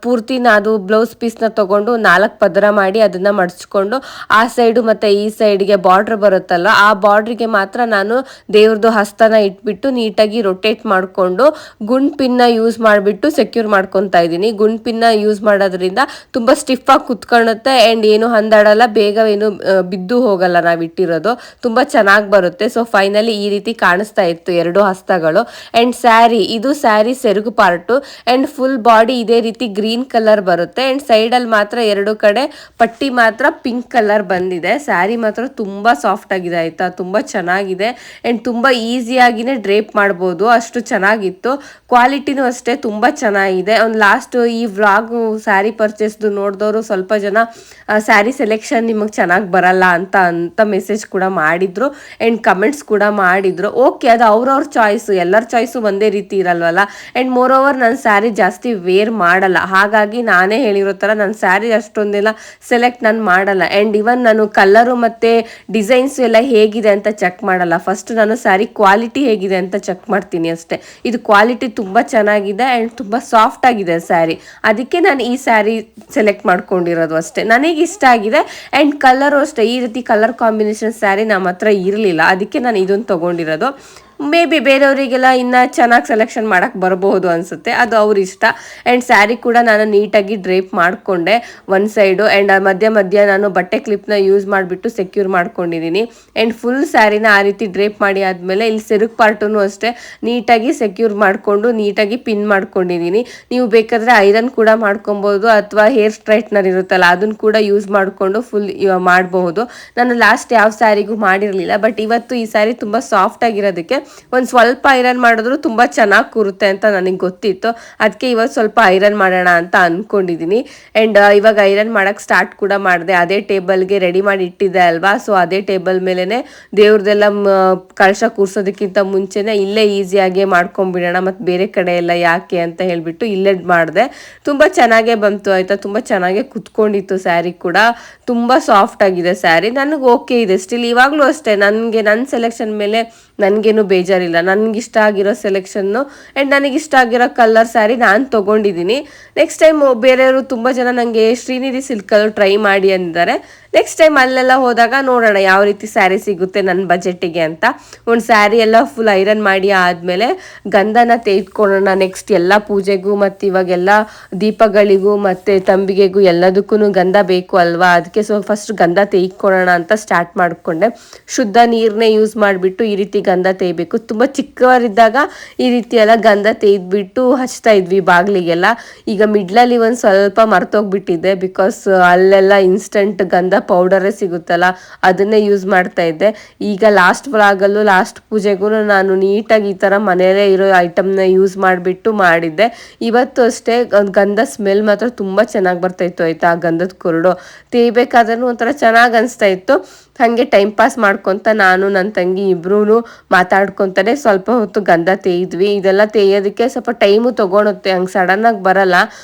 ಪೂರ್ತಿ ಅದು ಬ್ಲೌಸ್ ಪೀಸ್ನ ತಗೊಂಡು 4 ಪದರ ಮಾಡಿ ಅದನ್ನ ಮಡ್ಚ್ಕೊಂಡು ಆ ಸೈಡು ಮತ್ತೆ ಈ ಸೈಡ್ಗೆ ಬಾರ್ಡರ್ ಬರುತ್ತಲ್ಲ ಆ ಬಾರ್ಡ್ರಿಗೆ ಮಾತ್ರ ನಾನು ದೇವ್ರದ್ದು ಹಸ್ತನ ಇಟ್ಬಿಟ್ಟು ನೀಟಾಗಿ ರೊಟೇಟ್ ಮಾಡಿಕೊಂಡು ಗುಂಡ್ ಪಿನ್ನ ಯೂಸ್ ಮಾಡಿಬಿಟ್ಟು ಸೆಕ್ಯೂರ್ ಮಾಡ್ಕೊತಾ ಇದ್ದೀನಿ. ಗುಂಡ್ ಪಿನ್ನ ಯೂಸ್ ಮಾಡೋದ್ರಿಂದ ತುಂಬಾ ಸ್ಟಿಫ್ ಆಗಿ ಕುತ್ಕೊಳ್ಳುತ್ತೆ ಅಂಡ್ ಏನು ಹಂದಾಡಲ್ಲ, ಬೇಗ ಏನು ಬಿದ್ದು ಹೋಗಲ್ಲ ನಾವು ಇಟ್ಟಿರೋದು, ತುಂಬಾ ಚೆನ್ನಾಗಿ ಬರುತ್ತೆ. ಸೊ ಫೈನಲಿ ಈ ರೀತಿ ಕಾಣಿಸ್ತಾ ಇತ್ತು 2 ಹಸ್ತಗಳು. ಅಂಡ್ ಇದು ಸ್ಯಾರಿ ಸೆರಗು ಪಾರ್ಟು ಅಂಡ್ ಫುಲ್ ಬಾಡಿ ಇದೇ ರೀತಿ ಗ್ರೀನ್ ಕಲರ್ ಬರುತ್ತೆ ಅಂಡ್ ಸೈಡ್ ಅಲ್ಲಿ ಮಾತ್ರ 2 ಕಡೆ ಪಟ್ಟಿ ಮಾತ್ರ ಪಿಂಕ್ ಕಲರ್ ಬಂದಿದೆ. ಸ್ಯಾರಿ ಮಾತ್ರ ತುಂಬಾ ಸಾಫ್ಟ್ ಆಗಿದೆ ಆಯ್ತಾ, ತುಂಬಾ ಚೆನ್ನಾಗಿದೆ ಅಂಡ್ ತುಂಬಾ ಈಸಿಯಾಗಿನೇ ಡ್ರೇಪ್ ಮಾಡ್ಬೋದು, ಅಷ್ಟು ಚೆನ್ನಾಗಿತ್ತು. ಕ್ವಾಲಿಟಿನೂ ಅಷ್ಟೇ ತುಂಬಾ ಚೆನ್ನಾಗಿದೆ. ಒಂದು ಲಾಸ್ಟ್ ಈ ವ್ಲಾಗ್ ಸ್ಯಾರಿ ಪರ್ಚೇಸ್ದು ನೋಡಿದವರು ಸ್ವಲ್ಪ ಜನ ಸ್ಯಾರಿ ಸೆಲೆಕ್ಷನ್ ನಿಮಗೆ ಚೆನ್ನಾಗಿ ಬರಲ್ಲ ಅಂತ ಮೆಸೇಜ್ ಕೂಡ ಮಾಡಿದ್ರು ಅಂಡ್ ಕಮೆಂಟ್ಸ್ ಕೂಡ ಮಾಡಿದ್ರು. ಓಕೆ, ಅದು ಅವ್ರವ್ರ ಚಾಯ್ಸು, ಎಲ್ಲರ ಚಾಯ್ಸು ಒಂದೇ ರೀತಿ ಇರಲ್ವಲ್ಲ. ಅಂಡ್ ಮೋರ್ ಓವರ್ ನಾನು ಸ್ಯಾರಿ ಜಾಸ್ತಿ ವೇರ್ ಮಾಡಲ್ಲ, ಹಾಗಾಗಿ ನಾನೇ ಹೇಳಿರೋ ಥರ ನಾನು ಸ್ಯಾರಿ ಅಷ್ಟೊಂದೆಲ್ಲ ಸೆಲೆಕ್ಟ್ ನಾನು ಮಾಡಲ್ಲ. ಅಂಡ್ ಇವನ್ ನಾನು ಕಲರು ಮತ್ತು ಡಿಸೈನ್ಸ್ ಎಲ್ಲ ಹೇಗಿದೆ ಅಂತ ಚೆಕ್ ಮಾಡಲ್ಲ, ಫಸ್ಟ್ ನಾನು ಸ್ಯಾರಿ ಕ್ವಾಲಿಟಿ ಹೇಗಿದೆ ಅಂತ ಚೆಕ್ ಮಾಡ್ತೀನಿ ಅಷ್ಟೇ. ಇದು ಕ್ವಾಲಿಟಿ ತುಂಬ ಚೆನ್ನಾಗಿದೆ ಆ್ಯಂಡ್ ತುಂಬ ಸಾಫ್ಟ್ ಆಗಿದೆ ಸ್ಯಾರಿ, ಅದಕ್ಕೆ ನಾನು ಈ ಸ್ಯಾರಿ ಸೆಲೆಕ್ಟ್ ಮಾಡ್ಕೊಂಡಿರೋದು ಅಷ್ಟೇ. ನನಗೆ ಇಷ್ಟ ಆಗಿದೆ ಆ್ಯಂಡ್ ಕಲರು ಅಷ್ಟೇ, ಈ ರೀತಿ ಕಲರ್ ಕಾಂಬಿನೇಷನ್ ಸ್ಯಾರಿ ನಮ್ಮ ಹತ್ರ ಇರಲಿಲ್ಲ, ಅದಕ್ಕೆ ನಾನು ಇದನ್ನು ತೊಗೊಂಡಿರೋದು. ಮೇ ಬಿ ಬೇರೆಯವರಿಗೆಲ್ಲ ಇನ್ನೂ ಚೆನ್ನಾಗಿ ಸೆಲೆಕ್ಷನ್ ಮಾಡೋಕ್ಕೆ ಬರಬಹುದು ಅನಿಸುತ್ತೆ, ಅದು ಅವ್ರ ಇಷ್ಟ. ಆ್ಯಂಡ್ ಸ್ಯಾರಿ ಕೂಡ ನಾನು ನೀಟಾಗಿ ಡ್ರೇಪ್ ಮಾಡಿಕೊಂಡೆ ಒಂದು ಸೈಡು ಆ್ಯಂಡ್ ಮಧ್ಯ ನಾನು ಬಟ್ಟೆ ಕ್ಲಿಪ್ನ ಯೂಸ್ ಮಾಡಿಬಿಟ್ಟು ಸೆಕ್ಯೂರ್ ಮಾಡ್ಕೊಂಡಿದ್ದೀನಿ. ಆ್ಯಂಡ್ ಫುಲ್ ಸ್ಯಾರಿನ ಆ ರೀತಿ ಡ್ರೇಪ್ ಮಾಡಿ ಆದಮೇಲೆ ಇಲ್ಲಿ ಸೆರಗು ಪಾರ್ಟೂ ಅಷ್ಟೇ ನೀಟಾಗಿ ಸೆಕ್ಯೂರ್ ಮಾಡಿಕೊಂಡು ನೀಟಾಗಿ ಪಿನ್ ಮಾಡ್ಕೊಂಡಿದ್ದೀನಿ. ನೀವು ಬೇಕಾದರೆ ಐರನ್ ಕೂಡ ಮಾಡ್ಕೊಬೋದು ಅಥವಾ ಹೇರ್ ಸ್ಟ್ರೈಟ್ನರ್ ಇರುತ್ತಲ್ಲ ಅದನ್ನು ಕೂಡ ಯೂಸ್ ಮಾಡಿಕೊಂಡು ಫುಲ್ ಮಾಡಬಹುದು. ನಾನು ಲಾಸ್ಟ್ ಯಾವ ಸ್ಯಾರಿಗೂ ಮಾಡಿರಲಿಲ್ಲ, ಬಟ್ ಇವತ್ತು ಈ ಸ್ಯಾರಿ ತುಂಬ ಸಾಫ್ಟ್ ಆಗಿರೋದಕ್ಕೆ ಒಂದು ಸ್ವಲ್ಪ ಐರನ್ ಮಾಡಿದ್ರು ತುಂಬ ಚೆನ್ನಾಗಿ ಕೂರುತ್ತೆ ಅಂತ ನನಗೆ ಗೊತ್ತಿತ್ತು, ಅದಕ್ಕೆ ಇವತ್ತು ಸ್ವಲ್ಪ ಐರನ್ ಮಾಡೋಣ ಅಂತ ಅಂದ್ಕೊಂಡಿದ್ದೀನಿ. ಆ್ಯಂಡ್ ಇವಾಗ ಐರನ್ ಮಾಡೋಕ್ಕೆ ಸ್ಟಾರ್ಟ್ ಕೂಡ ಮಾಡಿದೆ. ಅದೇ ಟೇಬಲ್ಗೆ ರೆಡಿ ಮಾಡಿ ಇಟ್ಟಿದ್ದೆ ಅಲ್ವಾ, ಸೊ ಅದೇ ಟೇಬಲ್ ಮೇಲೇ ದೇವ್ರದ್ದೆಲ್ಲ ಕಳಶ ಕೂರ್ಸೋದಕ್ಕಿಂತ ಮುಂಚೆನೇ ಇಲ್ಲೇ ಈಸಿಯಾಗೆ ಮಾಡ್ಕೊಂಡ್ಬಿಡೋಣ, ಮತ್ತು ಬೇರೆ ಕಡೆ ಎಲ್ಲ ಯಾಕೆ ಅಂತ ಹೇಳಿಬಿಟ್ಟು ಇಲ್ಲೇ ಮಾಡಿದೆ. ತುಂಬ ಚೆನ್ನಾಗೇ ಬಂತು ಆಯಿತಾ, ತುಂಬ ಚೆನ್ನಾಗೇ ಕುತ್ಕೊಂಡಿತ್ತು. ಸ್ಯಾರಿ ಕೂಡ ತುಂಬ ಸಾಫ್ಟ್ ಆಗಿದೆ ಸ್ಯಾರಿ, ನನಗೆ ಓಕೆ ಇದೆ ಸ್ಟಿಲ್. ಇವಾಗಲೂ ಅಷ್ಟೇ ನನ್ನ ಸೆಲೆಕ್ಷನ್ ಮೇಲೆ ನನಗೇನು ಬೇಜಾರಿಲ್ಲ, ನನಗಿಷ್ಟ ಆಗಿರೋ ಸೆಲೆಕ್ಷನ್ನು ಆ್ಯಂಡ್ ನನಗಿಷ್ಟ ಆಗಿರೋ ಕಲರ್ ಸ್ಯಾರಿ ನಾನು ತೊಗೊಂಡಿದ್ದೀನಿ. ನೆಕ್ಸ್ಟ್ ಟೈಮ್ ಬೇರೆಯವರು ತುಂಬ ಜನ ನನಗೆ ಶ್ರೀನಿಧಿ ಸಿಲ್ಕಲ್ಲಿ ಟ್ರೈ ಮಾಡಿ ಅಂದಿದ್ದಾರೆ. ನೆಕ್ಸ್ಟ್ ಟೈಮ್ ಅಲ್ಲೆಲ್ಲ ಹೋದಾಗ ನೋಡೋಣ ಯಾವ ರೀತಿ ಸ್ಯಾರಿ ಸಿಗುತ್ತೆ ನನ್ನ ಬಜೆಟಿಗೆ ಅಂತ. ಒಂದು ಸ್ಯಾರಿ ಎಲ್ಲ ಫುಲ್ ಐರನ್ ಮಾಡಿ ಆದಮೇಲೆ ಗಂಧನ ತೆಗೆದುಕೊಳ್ಳೋಣ ನೆಕ್ಸ್ಟ್ ಎಲ್ಲ ಪೂಜೆಗೂ ಮತ್ತು ಇವಾಗೆಲ್ಲ ದೀಪಗಳಿಗೂ ಮತ್ತು ತಂಬಿಗೆಗೂ ಎಲ್ಲದಕ್ಕೂ ಗಂಧ ಬೇಕು ಅಲ್ವಾ, ಅದಕ್ಕೆ ಸೊ ಫಸ್ಟ್ ಗಂಧ ತೆಗೆದುಕೊಳ್ಳೋಣ ಅಂತ ಸ್ಟಾರ್ಟ್ ಮಾಡಿಕೊಂಡೆ. ಶುದ್ಧ ನೀರನ್ನೇ ಯೂಸ್ ಮಾಡಿಬಿಟ್ಟು ಈ ರೀತಿ ಗಂಧ ತೆಗಿಬೇಕು. ತುಂಬ ಚಿಕ್ಕವರಿದ್ದಾಗ ಈ ರೀತಿ ಎಲ್ಲ ಗಂಧ ತೆಗೆದ್ಬಿಟ್ಟು ಹಚ್ತಾ ಇದ್ವಿ ಬಾಗಿಲಿಗೆಲ್ಲ. ಈಗ ಮಿಡ್ಲಲ್ಲಿ ಒಂದು ಸ್ವಲ್ಪ ಮರ್ತೋಗ್ಬಿಟ್ಟಿದ್ದೆ, ಬಿಕಾಸ್ ಅಲ್ಲೆಲ್ಲ ಇನ್ಸ್ಟೆಂಟ್ ಗಂಧ ಪೌಡರೇ ಸಿಗುತ್ತಲ್ಲ ಅದನ್ನೇ ಯೂಸ್ ಮಾಡ್ತಾ ಇದ್ದೆ. ಈಗ ಲಾಸ್ಟ್ ವ್ಲಾಗಲ್ಲೂ ಲಾಸ್ಟ್ ಪೂಜೆಗೂ ನಾನು ನೀಟಾಗಿ ಈ ಥರ ಮನೆಯಲ್ಲೇ ಇರೋ ಐಟಮ್ನ ಯೂಸ್ ಮಾಡಿಬಿಟ್ಟು ಮಾಡಿದ್ದೆ. ಇವತ್ತು ಅಷ್ಟೇ ಗಂಧ ಸ್ಮೆಲ್ ಮಾತ್ರ ತುಂಬ ಚೆನ್ನಾಗಿ ಬರ್ತಾಯಿತ್ತು ಆಯಿತಾ, ಆ ಗಂಧದ ಕೊರಡು ತೇಯ್ಬೇಕಾದ್ರೂ ಒಂಥರ ಚೆನ್ನಾಗಿ ಅನಿಸ್ತಾ ಇತ್ತು. ಹಾಗೆ ಟೈಮ್ ಪಾಸ್ ಮಾಡ್ಕೊತ ನಾನು ನನ್ನ ತಂಗಿ ಇಬ್ರು ಮಾತಾಡ್ಕೊತಾನೆ ಸ್ವಲ್ಪ ಹೊತ್ತು ಗಂಧ ತೇಯಿದ್ವಿ. ಇದೆಲ್ಲ ತೇಯೋದಕ್ಕೆ ಸ್ವಲ್ಪ ಟೈಮು ತೊಗೊಳುತ್ತೆ, ಹಂಗೆ ಸಡನ್ನಾಗಿ ಬರಲ್ಲ.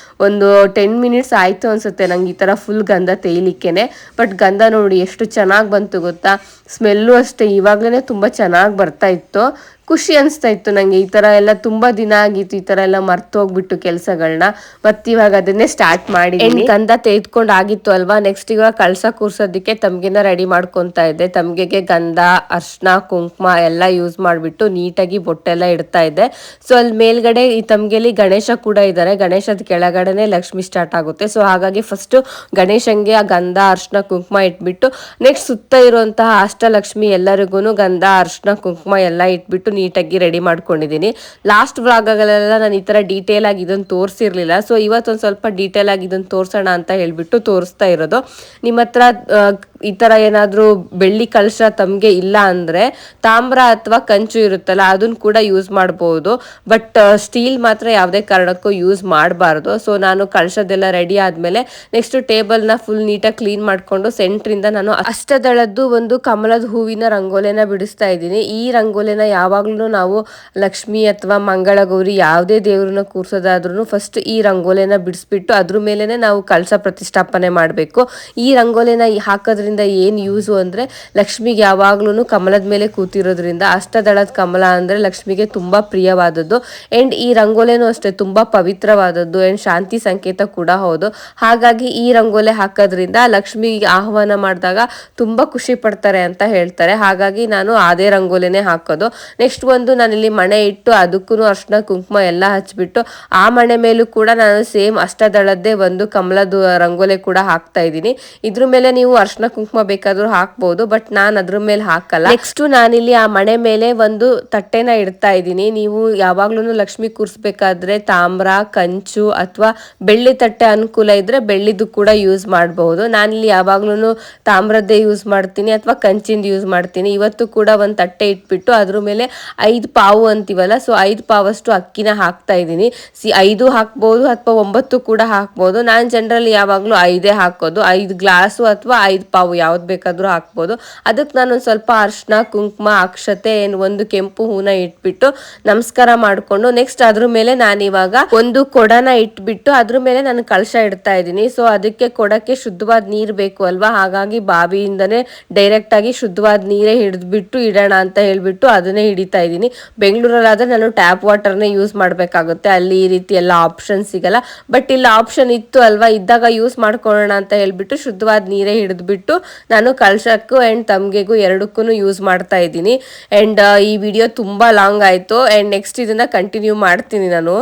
ಒಂದು 10 ಮಿನಿಟ್ಸ್ ಆಯಿತು ಅನಿಸುತ್ತೆ ನಂಗೆ ಈ ಥರ ಫುಲ್ ಗಂಧ ತೇಯ್ಲಿಕ್ಕೇ. ಬಟ್ ಗಂಧ ನೋಡಿ ಎಷ್ಟು ಚೆನ್ನಾಗಿ ಬಂತು ಗೊತ್ತಾ, ಸ್ಮೆಲ್ಲು ಅಷ್ಟೇ ಇವಾಗಲೇ ತುಂಬ ಚೆನ್ನಾಗಿ ಬರ್ತಾ ಇತ್ತು. ಖುಷಿ ಅನಿಸ್ತಾ ಇತ್ತು ನನಗೆ. ಈ ಥರ ಎಲ್ಲ ತುಂಬ ದಿನ ಆಗಿತ್ತು ಈ ಥರ ಎಲ್ಲ ಮರ್ತೋಗ್ಬಿಟ್ಟು ಕೆಲಸಗಳನ್ನ, ಮತ್ತು ಇವಾಗ ಅದನ್ನೇ ಸ್ಟಾರ್ಟ್ ಮಾಡಿ ಗಂಧ ತೆಗೆದುಕೊಂಡು ಆಗಿತ್ತು ಅಲ್ವಾ. ನೆಕ್ಸ್ಟ್ ಇವಾಗ ಕಳಸ ಕೂರ್ಸೋದಕ್ಕೆ ತಮ್ಗೆನ ರೆಡಿ ಮಾಡ್ಕೊತಾ ಇದ್ದೆ. ತಮ್ಗೆಗೆ ಗಂಧ, ಅರ್ಶಿನ, ಕುಂಕುಮ ಎಲ್ಲ ಯೂಸ್ ಮಾಡಿಬಿಟ್ಟು ನೀಟಾಗಿ ಬೊಟ್ಟೆಲ್ಲ ಇಡ್ತಾ ಇದ್ದೆ. ಸೊ ಅಲ್ಲಿ ಮೇಲ್ಗಡೆ ಈ ತಮ್ಗೆಲಿ ಗಣೇಶ ಕೂಡ ಇದ್ದಾರೆ, ಗಣೇಶದ ಕೆಳಗಡೆನೆ ಲಕ್ಷ್ಮಿ ಸ್ಟಾರ್ಟ್ ಆಗುತ್ತೆ. ಸೊ ಹಾಗಾಗಿ ಫಸ್ಟು ಗಣೇಶಂಗೆ ಆ ಗಂಧ, ಅರ್ಶಿನ, ಕುಂಕುಮ ಇಟ್ಬಿಟ್ಟು ನೆಕ್ಸ್ಟ್ ಸುತ್ತ ಇರುವಂತಹ ಅಷ್ಟಲಕ್ಷ್ಮಿ ಎಲ್ಲರಿಗೂ ಗಂಧ, ಅರ್ಶಿನ, ಕುಂಕುಮ ಎಲ್ಲ ಇಟ್ಬಿಟ್ಟು ನೀಟಾಗಿ ರೆಡಿ ಮಾಡ್ಕೊಂಡಿದ್ದೀನಿ. ಲಾಸ್ಟ್ ವ್ಲಾಗಲ್ಲೆಲ್ಲ ನಾನು ಈ ಥರ ಡೀಟೇಲ್ ಆಗಿ ಇದನ್ನು ತೋರಿಸಿರ್ಲಿಲ್ಲ. ಸೊ ಇವತ್ತೊಂದು ಸ್ವಲ್ಪ ಡೀಟೇಲ್ ಆಗಿ ಇದನ್ನು ತೋರಿಸೋಣ ಅಂತ ಹೇಳಿಬಿಟ್ಟು ತೋರಿಸ್ತಾ ಇರೋದು. ನಿಮ್ಮ ಹತ್ರ ಈ ಥರ ಏನಾದರೂ ಬೆಳ್ಳಿ ಕಳಶ ತಮಗೆ ಇಲ್ಲ ಅಂದರೆ ತಾಮ್ರ ಅಥವಾ ಕಂಚು ಇರುತ್ತಲ್ಲ ಅದನ್ನು ಕೂಡ ಯೂಸ್ ಮಾಡ್ಬೋದು, ಬಟ್ ಸ್ಟೀಲ್ ಮಾತ್ರ ಯಾವುದೇ ಕಾರಣಕ್ಕೂ ಯೂಸ್ ಮಾಡಬಾರ್ದು. ಸೊ ನಾನು ಕಳಶದೆಲ್ಲ ರೆಡಿ ಆದಮೇಲೆ ನೆಕ್ಸ್ಟ್ ಟೇಬಲ್ನ ಫುಲ್ ನೀಟಾಗಿ ಕ್ಲೀನ್ ಮಾಡಿಕೊಂಡು ಸೆಂಟ್ರಿಂದ ನಾನು ಅಷ್ಟದಳದ್ದು ಒಂದು ಕಮಲದ ಹೂವಿನ ರಂಗೋಲಿನ ಬಿಡಿಸ್ತಾ ಇದ್ದೀನಿ. ಈ ರಂಗೋಲಿನ ಯಾವಾಗಲೂ ಯಾವಾಗ್ಲೂ ನಾವು ಲಕ್ಷ್ಮಿ ಅಥವಾ ಮಂಗಳ ಗೌರಿ ಯಾವುದೇ ದೇವ್ರನ್ನ ಕೂರ್ಸೋದಾದ್ರೂ ಫಸ್ಟ್ ಈ ರಂಗೋಲಿನ ಬಿಡಿಸ್ಬಿಟ್ಟು ಅದ್ರ ಮೇಲೆನೆ ನಾವು ಕಳಶ ಪ್ರತಿಷ್ಠಾಪನೆ ಮಾಡಬೇಕು. ಈ ರಂಗೋಲಿನ ಹಾಕೋದ್ರಿಂದ ಏನು ಯೂಸು ಅಂದರೆ ಲಕ್ಷ್ಮಿಗೆ ಯಾವಾಗ್ಲೂ ಕಮಲದ ಮೇಲೆ ಕೂತಿರೋದ್ರಿಂದ ಅಷ್ಟದಳದ ಕಮಲ ಅಂದರೆ ಲಕ್ಷ್ಮಿಗೆ ತುಂಬ ಪ್ರಿಯವಾದದ್ದು. ಆ್ಯಂಡ್ ಈ ರಂಗೋಲಿನೂ ಅಷ್ಟೇ ತುಂಬ ಪವಿತ್ರವಾದದ್ದು ಆ್ಯಂಡ್ ಶಾಂತಿ ಸಂಕೇತ ಕೂಡ ಹೌದು. ಹಾಗಾಗಿ ಈ ರಂಗೋಲಿ ಹಾಕೋದ್ರಿಂದ ಲಕ್ಷ್ಮಿಗೆ ಆಹ್ವಾನ ಮಾಡಿದಾಗ ತುಂಬ ಖುಷಿ ಪಡ್ತಾರೆ ಅಂತ ಹೇಳ್ತಾರೆ. ಹಾಗಾಗಿ ನಾನು ಅದೇ ರಂಗೋಲಿನೇ ಹಾಕೋದು. ನೆಕ್ಸ್ಟ್ ಒಂದು ನಾನಿಲ್ಲಿ ಮಣೆ ಇಟ್ಟು ಅದಕ್ಕೂ ಅರ್ಶಿನ ಕುಂಕುಮ ಎಲ್ಲ ಹಚ್ಬಿಟ್ಟು ಆ ಮಣೆ ಮೇಲೂ ಕೂಡ ನಾನು ಸೇಮ್ ಅಷ್ಟದಳದ್ದೇ ಒಂದು ಕಮಲದ ರಂಗೋಲಿ ಕೂಡ ಹಾಕ್ತಾ ಇದ್ದೀನಿ. ಇದ್ರ ಮೇಲೆ ನೀವು ಅರ್ಶಿನ ಕುಂಕುಮ ಬೇಕಾದ್ರೂ ಹಾಕ್ಬೋದು, ಬಟ್ ನಾನು ಅದ್ರ ಮೇಲೆ ಹಾಕಲ್ಲ. ನೆಕ್ಸ್ಟ್ ನಾನಿಲ್ಲಿ ಆ ಮಣೆ ಮೇಲೆ ಒಂದು ತಟ್ಟೆನ ಇಡ್ತಾ ಇದ್ದೀನಿ. ನೀವು ಯಾವಾಗ್ಲೂ ಲಕ್ಷ್ಮಿ ಕೂರಿಸ್ಬೇಕಾದ್ರೆ ತಾಮ್ರ, ಕಂಚು ಅಥವಾ ಬೆಳ್ಳಿ ತಟ್ಟೆ ಅನುಕೂಲ ಇದ್ರೆ ಬೆಳ್ಳಿದು ಕೂಡ ಯೂಸ್ ಮಾಡಬಹುದು. ನಾನಿಲ್ಲಿ ಯಾವಾಗ್ಲೂ ತಾಮ್ರದ್ದೇ ಯೂಸ್ ಮಾಡ್ತೀನಿ ಅಥವಾ ಕಂಚಿಂದ ಯೂಸ್ ಮಾಡ್ತೀನಿ. ಇವತ್ತು ಕೂಡ ಒಂದು ತಟ್ಟೆ ಇಟ್ಬಿಟ್ಟು ಅದ್ರ ಮೇಲೆ 5 ಪಾವು ಅಂತೀವಲ್ಲ, ಸೊ 5 ಪಾವಷ್ಟು ಅಕ್ಕಿನ ಹಾಕ್ತಾ ಇದ್ದೀನಿ. 5 ಹಾಕ್ಬೋದು ಅಥವಾ 9 ಕೂಡ ಹಾಕ್ಬೋದು. ನಾನು ಜನರಲ್ ಯಾವಾಗಲೂ 5 ಹಾಕೋದು. 5 ಗ್ಲಾಸು ಅಥವಾ 5 ಪಾವು ಯಾವ್ದು ಬೇಕಾದರೂ ಹಾಕ್ಬೋದು. ಅದಕ್ಕೆ ನಾನು ಸ್ವಲ್ಪ ಅರ್ಶಿನ ಕುಂಕುಮ ಅಕ್ಷತೆ ಒಂದು ಕೆಂಪು ಹೂನ ಇಟ್ಬಿಟ್ಟು ನಮಸ್ಕಾರ ಮಾಡಿಕೊಂಡು ನೆಕ್ಸ್ಟ್ ಅದ್ರ ಮೇಲೆ ನಾನಿವಾಗ ಒಂದು ಕೊಡನ ಇಟ್ಬಿಟ್ಟು ಅದ್ರ ಮೇಲೆ ನಾನು ಕಳಶ ಇಡ್ತಾ ಇದ್ದೀನಿ. ಸೊ ಅದಕ್ಕೆ ಕೊಡಕ್ಕೆ ಶುದ್ಧವಾದ ನೀರು ಬೇಕು ಅಲ್ವಾ, ಹಾಗಾಗಿ ಬಾವಿಯಿಂದನೇ ಡೈರೆಕ್ಟ್ ಆಗಿ ಶುದ್ಧವಾದ ನೀರೇ ಹಿಡಿದ್ಬಿಟ್ಟು ಇಡೋಣ ಅಂತ ಹೇಳ್ಬಿಟ್ಟು ಅದನ್ನೇ ಹಿಡಿತಾ ಇದ್ದೀನಿ. ಬೆಂಗಳೂರಲ್ಲಾದ್ರೆ ನಾನು ಟ್ಯಾಪ್ ವಾಟರ್ನೇ ಯೂಸ್ ಮಾಡಬೇಕಾಗುತ್ತೆ, ಅಲ್ಲಿ ಈ ರೀತಿ ಎಲ್ಲ ಆಪ್ಷನ್ ಸಿಗಲ್ಲ. ಬಟ್ ಇಲ್ಲಿ ಆಪ್ಷನ್ ಇತ್ತು ಅಲ್ವಾ, ಇದ್ದಾಗ ಯೂಸ್ ಮಾಡ್ಕೊಳ್ಳೋಣ ಅಂತ ಹೇಳ್ಬಿಟ್ಟು ಶುದ್ಧವಾದ ನೀರೇ ಹಿಡಿದ್ಬಿಟ್ಟು ನಾನು ಕಳಶಕ್ಕೂ ಆ್ಯಂಡ್ ತಮ್ಗೆಗೂ ಎರಡಕ್ಕೂ ಯೂಸ್ ಮಾಡ್ತಾ ಇದ್ದೀನಿ. ಆ್ಯಂಡ್ ಈ ವಿಡಿಯೋ ತುಂಬ ಲಾಂಗ್ ಆಯಿತು ಆ್ಯಂಡ್ ನೆಕ್ಸ್ಟ್ ಇದನ್ನು ಕಂಟಿನ್ಯೂ ಮಾಡ್ತೀನಿ ನಾನು.